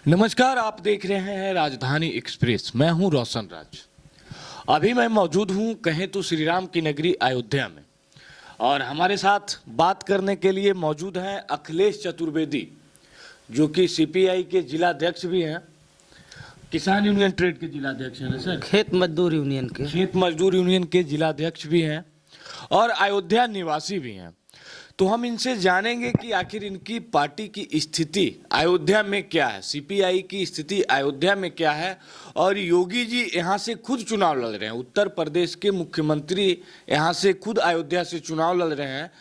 नमस्कार, आप देख रहे हैं राजधानी एक्सप्रेस। मैं हूं रोशन राज। अभी मैं मौजूद हूं कहें तो श्री राम की नगरी अयोध्या में, और हमारे साथ बात करने के लिए मौजूद हैं अखिलेश चतुर्वेदी, जो कि सीपीआई के जिलाध्यक्ष भी हैं, किसान यूनियन ट्रेड के जिलाध्यक्ष हैं सर, खेत मजदूर यूनियन के जिलाध्यक्ष भी हैं और अयोध्या निवासी भी हैं। तो हम इनसे जानेंगे कि आखिर इनकी पार्टी की स्थिति अयोध्या में क्या है, सीपीआई की स्थिति अयोध्या में क्या है, और योगी जी यहाँ से खुद चुनाव लड़ रहे हैं। उत्तर प्रदेश के मुख्यमंत्री यहाँ से खुद अयोध्या से चुनाव लड़ रहे हैं।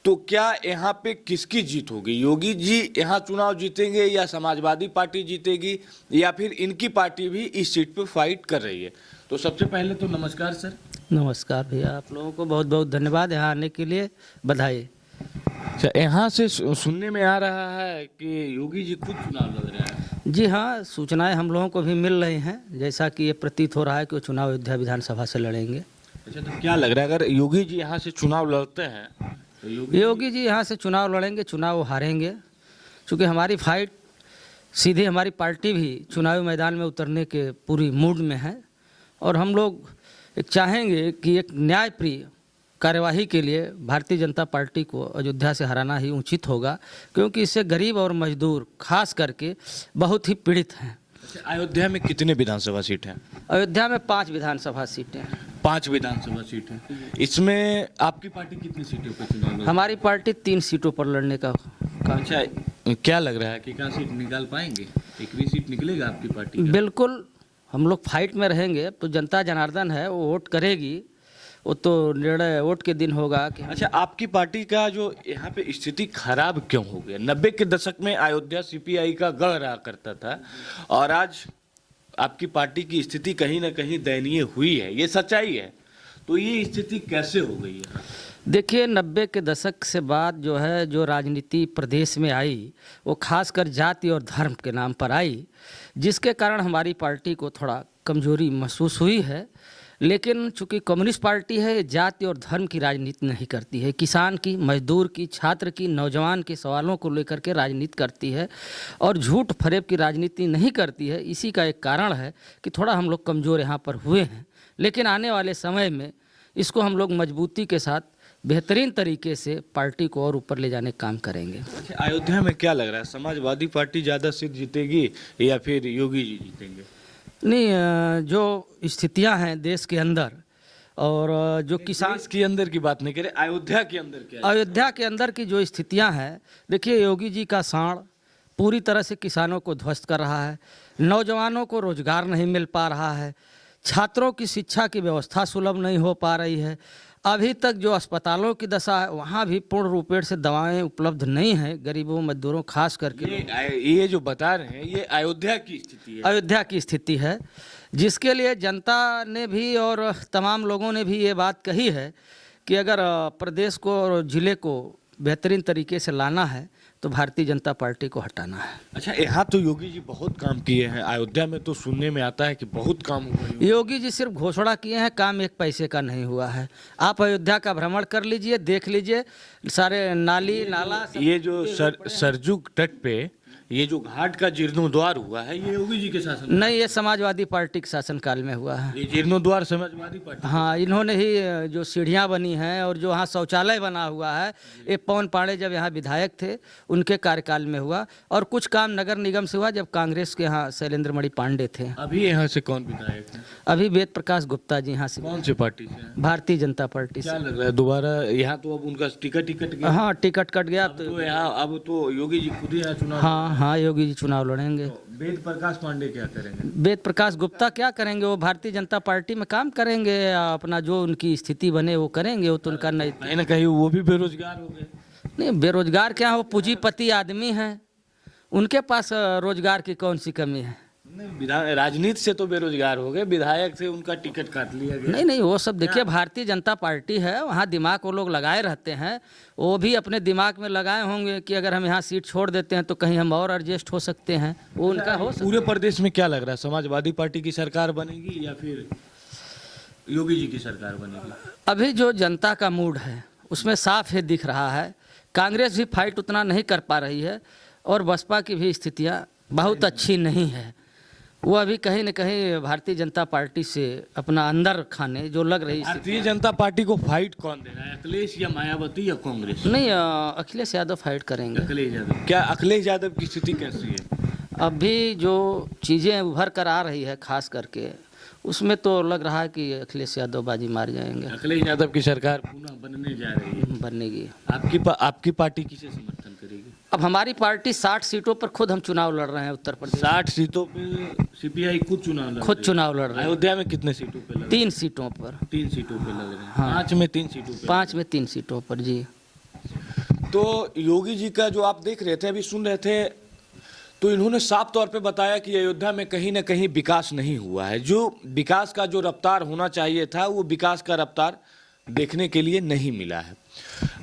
तो क्या यहाँ पे किसकी जीत होगी? योगी जी यहाँ चुनाव जीतेंगे या समाजवादी पार्टी जीतेगी, या फिर इनकी पार्टी भी इस सीट पे फाइट कर रही है? तो सबसे पहले तो नमस्कार सर। नमस्कार भैया, आप लोगों को बहुत बहुत धन्यवाद यहाँ आने के लिए, बधाई। अच्छा, यहाँ से सुनने में आ रहा है कि योगी जी खुद चुनाव लड़ रहे हैं। जी हाँ, सूचनाएं हम लोगों को भी मिल रही हैं, जैसा कि ये प्रतीत हो रहा है कि वो चुनाव अयोध्या विधानसभा से लड़ेंगे। अच्छा, तो क्या लग रहा है अगर योगी जी यहाँ से चुनाव लड़ते हैं तो योगी जी यहाँ से चुनाव लड़ेंगे, चुनाव हारेंगे, क्योंकि हमारी फाइट सीधे हमारी पार्टी भी चुनावी मैदान में उतरने के पूरी मूड में है, और हम लोग चाहेंगे कि एक न्यायप्रिय कार्यवाही के लिए भारतीय जनता पार्टी को अयोध्या से हराना ही उचित होगा, क्योंकि इससे गरीब और मजदूर खास करके बहुत ही पीड़ित हैं। अयोध्या में कितने विधानसभा सीट हैं? अयोध्या में 5 विधानसभा सीटें हैं। 5 विधानसभा सीट हैं। इसमें आपकी पार्टी कितनी सीटों पर चुनाव लड़? हमारी पार्टी 3 सीटों पर लड़ने का काम। अच्छा, क्या लग रहा है कि क्या सीट निकाल पाएंगे? एक भी सीट निकलेगा आपकी पार्टी का? बिल्कुल, हम लोग फाइट में रहेंगे। तो जनता जनार्दन है, वो वोट करेगी, वो तो निर्णय वोट के दिन होगा कि। अच्छा, आपकी पार्टी का जो यहाँ पे स्थिति खराब क्यों हो गया? 90 के दशक में अयोध्या सीपीआई का गढ़ रहा करता था, और आज आपकी पार्टी की स्थिति कहीं ना कहीं दयनीय हुई है, ये सच्चाई है। तो ये स्थिति कैसे हो गई है? देखिए, 90 के दशक से बाद जो राजनीति प्रदेश में आई, वो खासकर जाति और धर्म के नाम पर आई, जिसके कारण हमारी पार्टी को थोड़ा कमजोरी महसूस हुई है। लेकिन चूंकि कम्युनिस्ट पार्टी है, जाति और धर्म की राजनीति नहीं करती है, किसान की, मजदूर की, छात्र की, नौजवान के सवालों को लेकर के राजनीति करती है, और झूठ फरेब की राजनीति नहीं करती है। इसी का एक कारण है कि थोड़ा हम लोग कमज़ोर यहाँ पर हुए हैं, लेकिन आने वाले समय में इसको हम लोग मजबूती के साथ बेहतरीन तरीके से पार्टी को और ऊपर ले जाने का काम करेंगे। अच्छा, अयोध्या में क्या लग रहा है, समाजवादी पार्टी ज़्यादा सीट जीतेगी या फिर योगी जी जीतेंगे? नहीं, जो स्थितियां हैं देश के अंदर, और जो किसान के अंदर की बात नहीं करें, अयोध्या के अंदर क्या है? अयोध्या के अंदर की जो स्थितियां हैं, देखिए, योगी जी का साड़ पूरी तरह से किसानों को ध्वस्त कर रहा है, नौजवानों को रोजगार नहीं मिल पा रहा है, छात्रों की शिक्षा की व्यवस्था सुलभ नहीं हो पा रही है। अभी तक जो अस्पतालों की दशा है, वहाँ भी पूर्ण रूपेण से दवाएं उपलब्ध नहीं हैं गरीबों मजदूरों खास करके। ये जो बता रहे हैं, ये अयोध्या की स्थिति है। अयोध्या की स्थिति है, जिसके लिए जनता ने भी और तमाम लोगों ने भी ये बात कही है कि अगर प्रदेश को और ज़िले को बेहतरीन तरीके से लाना है तो भारतीय जनता पार्टी को हटाना है। अच्छा, यहाँ तो योगी जी बहुत काम किए हैं, अयोध्या में तो सुनने में आता है कि बहुत काम हुआ है। योगी जी सिर्फ घोषणा किए हैं, काम एक पैसे का नहीं हुआ है। आप अयोध्या का भ्रमण कर लीजिए, देख लीजिए, सारे नाली नाला, ये जो सरजू तट पे ये जो घाट का जीर्णोद्वार हुआ है, ये योगी जी के शासन में? नहीं, ये समाजवादी पार्टी के शासनकाल में हुआ है। ये जीर्णोद्वार समाजवादी पार्टी? हाँ, इन्होंने ही जो सीढ़ियाँ बनी हैं और जो वहाँ शौचालय बना हुआ है, ये पवन पांडे जब यहाँ विधायक थे उनके कार्यकाल में हुआ, और कुछ काम नगर निगम से हुआ जब कांग्रेस के यहाँ शैलेंद्र मणि पांडे थे। अभी यहाँ से कौन विधायक है? अभी वेद प्रकाश गुप्ता जी यहाँ से। कौन सी पार्टी से? भारतीय जनता पार्टी से। क्या लग रहा है दोबारा यहाँ तो अब उनका टिकट गया? हाँ, टिकट कट गया। तो यहाँ अब तो योगी जी खुद ही यहाँ चुनाव? हाँ, योगी जी चुनाव लड़ेंगे। वेद प्रकाश पांडे क्या करेंगे? वेद प्रकाश गुप्ता क्या करेंगे? वो भारतीय जनता पार्टी में काम करेंगे, अपना जो उनकी स्थिति बने वो करेंगे। वो तो उनका नहीं, कहीं ना कहीं वो भी बेरोजगार हो गए। नहीं, बेरोजगार क्या, वो पूंजीपति आदमी हैं, उनके पास रोजगार की कौन सी कमी है? नहीं, राजनीति से तो बेरोजगार हो गए, विधायक से उनका टिकट काट लिया गया। नहीं, वो सब देखिए, भारतीय जनता पार्टी है, वहाँ दिमाग वो लोग लगाए रहते हैं। वो भी अपने दिमाग में लगाए होंगे कि अगर हम यहाँ सीट छोड़ देते हैं तो कहीं हम और एडजस्ट हो सकते हैं, वो उनका हो सकता है। पूरे प्रदेश में क्या लग रहा है, समाजवादी पार्टी की सरकार बनेगी या फिर योगी जी की सरकार बनेगी? अभी जो जनता का मूड है उसमें साफ है दिख रहा है, कांग्रेस भी फाइट उतना नहीं कर पा रही है, और बसपा की भी स्थितियाँ बहुत अच्छी नहीं है। वो अभी कहीं न कहीं भारतीय जनता पार्टी से अपना अंदर खाने जो लग रही भारतीय जनता पार्टी को फाइट कौन दे रहा है, अखिलेश या मायावती या कांग्रेस? नहीं, अखिलेश यादव फाइट करेंगे। अखिलेश यादव। क्या अखिलेश यादव की स्थिति कैसी है? अभी जो चीज़ें उभर कर आ रही है खास करके, उसमें तो लग रहा है कि अखिलेश यादव बाजी मार जाएंगे, अखिलेश यादव की सरकार पुनः बनने जा रही है, बनेगी। आपकी पार्टी किसे समर्थन करेगी? अब हमारी पार्टी 60 सीटों पर खुद हम चुनाव लड़ रहे हैं उत्तर प्रदेश। 60 सीटों पे सीपीआई खुद चुनाव लड़ खुद रही है। चुनाव लड़ रहे हैं। अयोध्या में कितने सीटों पे लड़ रहे 3 सीटों पर। हैं? 3 सीटों पे लग रहे हैं। हाँ। 5 में 3 सीटों पे। 5 में 3 सीटों पर जी। तो योगी जी का जो आप देख रहे थे, अभी सुन रहे थे, तो इन्होंने साफ तौर पे बताया कि अयोध्या में कहीं ना कहीं विकास नहीं हुआ है। जो विकास का जो रफ्तार होना चाहिए था, वो विकास का रफ्तार देखने के लिए नहीं मिला है।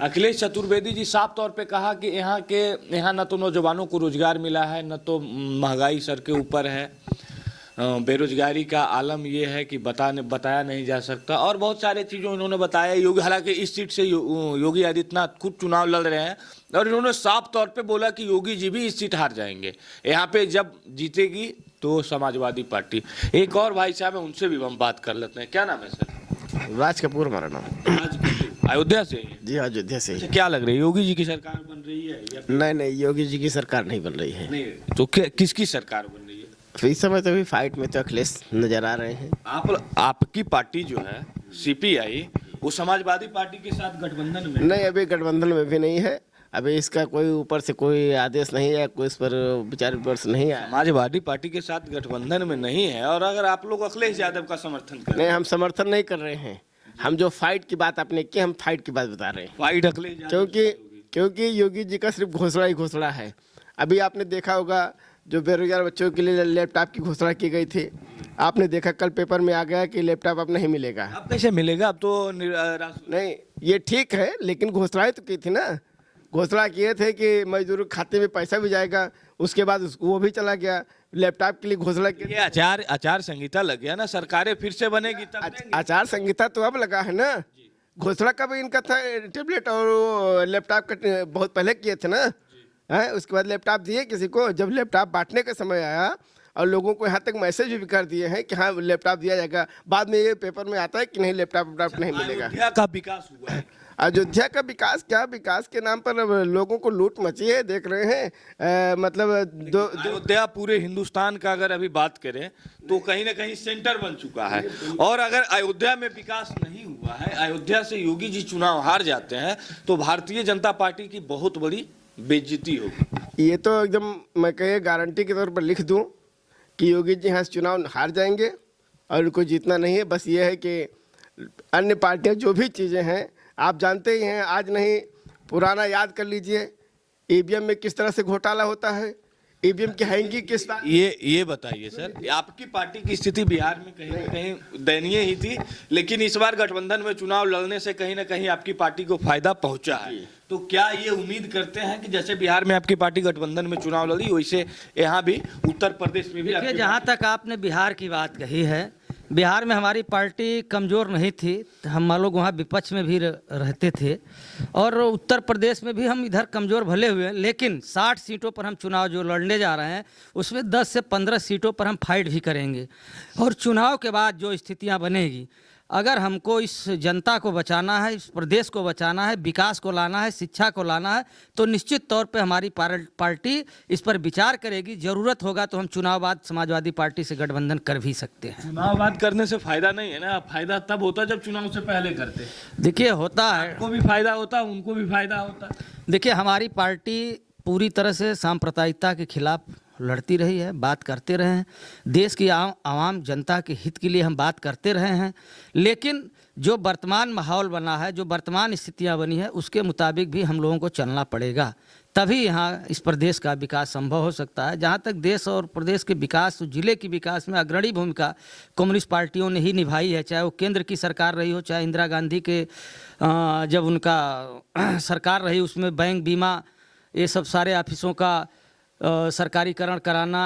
अखिलेश चतुर्वेदी जी साफ तौर पे कहा कि यहाँ न तो नौजवानों को रोजगार मिला है, न तो महंगाई सर के ऊपर है, बेरोजगारी का आलम ये है कि बताया नहीं जा सकता, और बहुत सारे चीज़ों इन्होंने बताया। योगी, हालांकि इस सीट से योगी आदित्यनाथ खुद चुनाव लड़ रहे हैं, और इन्होंने साफ तौर पे बोला कि योगी जी भी इस सीट हार जाएंगे। यहाँ पे जब जीतेगी तो समाजवादी पार्टी। एक और भाई साहब है, उनसे भी हम बात कर लेते हैं। क्या नाम है सर? राज कपूर हमारा नाम। अयोध्या से ही? जी अयोध्या से ही। क्या लग रही है, योगी जी की सरकार बन रही है या नहीं नहीं, योगी जी की सरकार नहीं बन रही है। नहीं? तो किसकी सरकार बन रही है? तो इस समय तो भी फाइट में तो अखिलेश नजर आ रहे हैं। आपकी पार्टी जो है सीपीआई, वो समाजवादी पार्टी के साथ गठबंधन में? नहीं, अभी गठबंधन में भी नहीं है। अभी इसका कोई ऊपर से कोई आदेश नहीं है, कोई इस पर विचार विमर्श नहीं आया। समाजवादी पार्टी के साथ गठबंधन में नहीं है, और अगर आप लोग अखिलेश यादव का समर्थन कर रहे नहीं, हम समर्थन नहीं कर रहे हैं। हम जो फाइट की बात आपने की, हम फाइट की बात बता रहे हैं। फाइट अखिलेश यादव क्योंकि योगी जी का सिर्फ घोषणा ही घोषणा है। अभी आपने देखा होगा जो बेरोजगार बच्चों के लिए लैपटॉप की घोषणा की गई थी, आपने देखा कल पेपर में आ गया कि लैपटॉप अब नहीं मिलेगा। अब कैसे मिलेगा? अब तो नहीं, ये ठीक है, लेकिन घोषणाएं तो की थी ना। घोषणा किए थे कि मजदूर खाते में पैसा भी जाएगा, उसके बाद वो भी चला गया। लैपटॉप के लिए घोषणा की। ये आचार संहिता लग गया ना, सरकारें फिर से बनेगी तब देंगे। आचार संहिता तो अब लगा है ना। घोषणा कब इनका था? टेबलेट और लैपटॉप का बहुत पहले किए थे ना। है, उसके बाद लैपटॉप दिए किसी को। जब लैपटॉप बांटने का समय आया और लोगों को यहाँ तक मैसेज भी कर दिए हैं कि हाँ लैपटॉप दिया जाएगा, बाद में ये पेपर में आता है कि नहीं, लैपटॉप नहीं मिलेगा। अयोध्या का विकास हुआ है। अयोध्या का विकास क्या? विकास के नाम पर लोगों को लूट मची है, देख रहे हैं। मतलब अयोध्या पूरे हिंदुस्तान का अगर अभी बात करें तो कहीं ना कहीं सेंटर बन चुका है, और अगर अयोध्या में विकास नहीं हुआ है, अयोध्या से योगी जी चुनाव हार जाते हैं, तो भारतीय जनता पार्टी की बहुत बड़ी बेइज्जती होगी। ये तो एकदम मैं कहे गारंटी के तौर पर लिख दूं कि योगी जी यहाँ से चुनाव हार जाएंगे और उनको जीतना नहीं है। बस ये है कि अन्य पार्टियां जो भी चीज़ें हैं आप जानते ही हैं, आज नहीं पुराना याद कर लीजिए, ईवीएम में किस तरह से घोटाला होता है, ईवीएम की हैंगी किस तरह। ये बताइए सर, आपकी पार्टी की स्थिति बिहार में कहीं ना कहीं दयनीय ही थी, लेकिन इस बार गठबंधन में चुनाव लड़ने से कहीं ना कहीं आपकी पार्टी को फायदा पहुंचा है। तो क्या ये उम्मीद करते हैं कि जैसे बिहार में आपकी पार्टी गठबंधन में चुनाव लड़ी, वैसे यहाँ भी उत्तर प्रदेश में भी? देखिए, जहाँ तक आपने बिहार की बात कही है, बिहार में हमारी पार्टी कमज़ोर नहीं थी, हम लोग वहाँ विपक्ष में भी रहते थे, और उत्तर प्रदेश में भी हम इधर कमज़ोर भले हुए, लेकिन 60 सीटों पर हम चुनाव जो लड़ने जा रहे हैं उसमें 10 से 15 सीटों पर हम फाइट भी करेंगे। और चुनाव के बाद जो स्थितियाँ बनेगी, अगर हमको इस जनता को बचाना है, इस प्रदेश को बचाना है, विकास को लाना है, शिक्षा को लाना है, तो निश्चित तौर पे हमारी पार्टी इस पर विचार करेगी। ज़रूरत होगा तो हम चुनाव बाद समाजवादी पार्टी से गठबंधन कर भी सकते हैं। चुनाव बाद करने से फायदा नहीं है ना, फायदा तब होता जब चुनाव से पहले करते। देखिए, होता है, उनको भी फायदा होता, उनको भी फायदा होता। देखिए, हमारी पार्टी पूरी तरह से सांप्रदायिकता के खिलाफ लड़ती रही है, बात करते रहे हैं, देश की आवाम जनता के हित के लिए हम बात करते रहे हैं, लेकिन जो वर्तमान माहौल बना है, जो वर्तमान स्थितियां बनी है, उसके मुताबिक भी हम लोगों को चलना पड़ेगा, तभी यहाँ इस प्रदेश का विकास संभव हो सकता है। जहाँ तक देश और प्रदेश के विकास, जिले के विकास में अग्रणी भूमिका कम्युनिस्ट पार्टियों ने ही निभाई है, चाहे वो केंद्र की सरकार रही हो, चाहे इंदिरा गांधी के जब उनका सरकार रही, उसमें बैंक, बीमा, ये सब सारे ऑफिसों का सरकारीकरण कराना,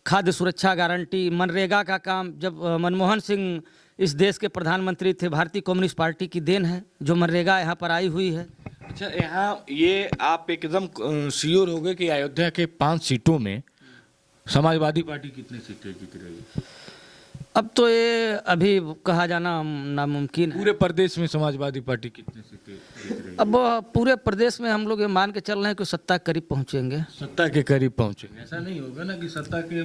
खाद्य सुरक्षा गारंटी, मनरेगा का काम, जब मनमोहन सिंह इस देश के प्रधानमंत्री थे, भारतीय कम्युनिस्ट पार्टी की देन है जो मनरेगा यहाँ पर आई हुई है। अच्छा, यहाँ ये आप एकदम श्योर हो गए कि अयोध्या के 5 सीटों में समाजवादी पार्टी कितनी सीटें जीत रही? अब तो ये अभी कहा जाना नामुमकिन है। पूरे प्रदेश में समाजवादी पार्टी कितनी सीटें जीत रही? अब पूरे प्रदेश में हम लोग ये मान के चल रहे हैं कि सत्ता के करीब पहुंचेंगे। सत्ता के करीब पहुंचेंगे, ऐसा नहीं होगा ना कि सत्ता के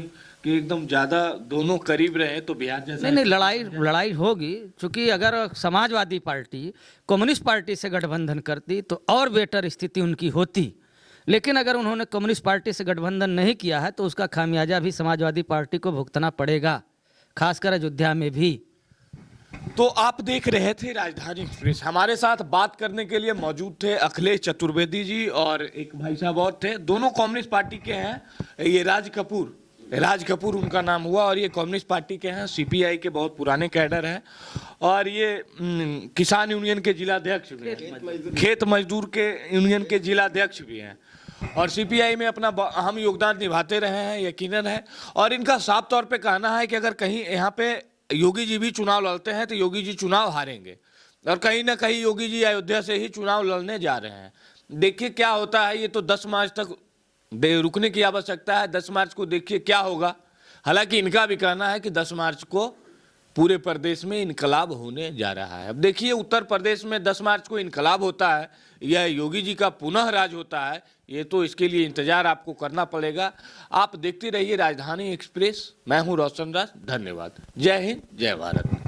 एकदम ज्यादा दोनों करीब रहे तो बिहार जैसा नहीं, लड़ाई होगी, क्योंकि अगर समाजवादी पार्टी कम्युनिस्ट पार्टी से गठबंधन करती तो और बेटर स्थिति उनकी होती, लेकिन अगर उन्होंने कम्युनिस्ट पार्टी से गठबंधन नहीं किया है तो उसका खामियाजा भी समाजवादी पार्टी को भुगतना पड़ेगा, खासकर अयोध्या में भी। तो आप देख रहे थे राजधानी एक्सप्रेस। हमारे साथ बात करने के लिए मौजूद थे अखिलेश चतुर्वेदी जी और एक भाई साहब और थे, दोनों कम्युनिस्ट पार्टी के हैं। ये राज कपूर उनका नाम हुआ और ये कम्युनिस्ट पार्टी के हैं, सीपीआई के बहुत पुराने कैडर हैं और ये किसान यूनियन के जिलाध्यक्ष भी हैं, खेत मजदूर के यूनियन के जिलाध्यक्ष भी हैं और सीपीआई में अपना अहम योगदान निभाते रहे हैं, यकीनन है। और इनका साफ तौर पे कहना है कि अगर कहीं यहाँ पे योगी जी भी चुनाव लड़ते हैं तो योगी जी चुनाव हारेंगे और कहीं ना कहीं योगी जी अयोध्या से ही चुनाव लड़ने जा रहे हैं। देखिए क्या होता है, ये तो 10 मार्च तक रुकने की आवश्यकता है। 10 मार्च को देखिए क्या होगा। हालांकि इनका भी कहना है कि 10 मार्च को पूरे प्रदेश में इनकलाब होने जा रहा है। अब देखिए उत्तर प्रदेश में 10 मार्च को इनकलाब होता है या योगी जी का पुनः राज होता है, ये तो इसके लिए इंतजार आपको करना पड़ेगा। आप देखते रहिए राजधानी एक्सप्रेस। मैं हूं रोशन राज, धन्यवाद। जय हिंद, जय भारत।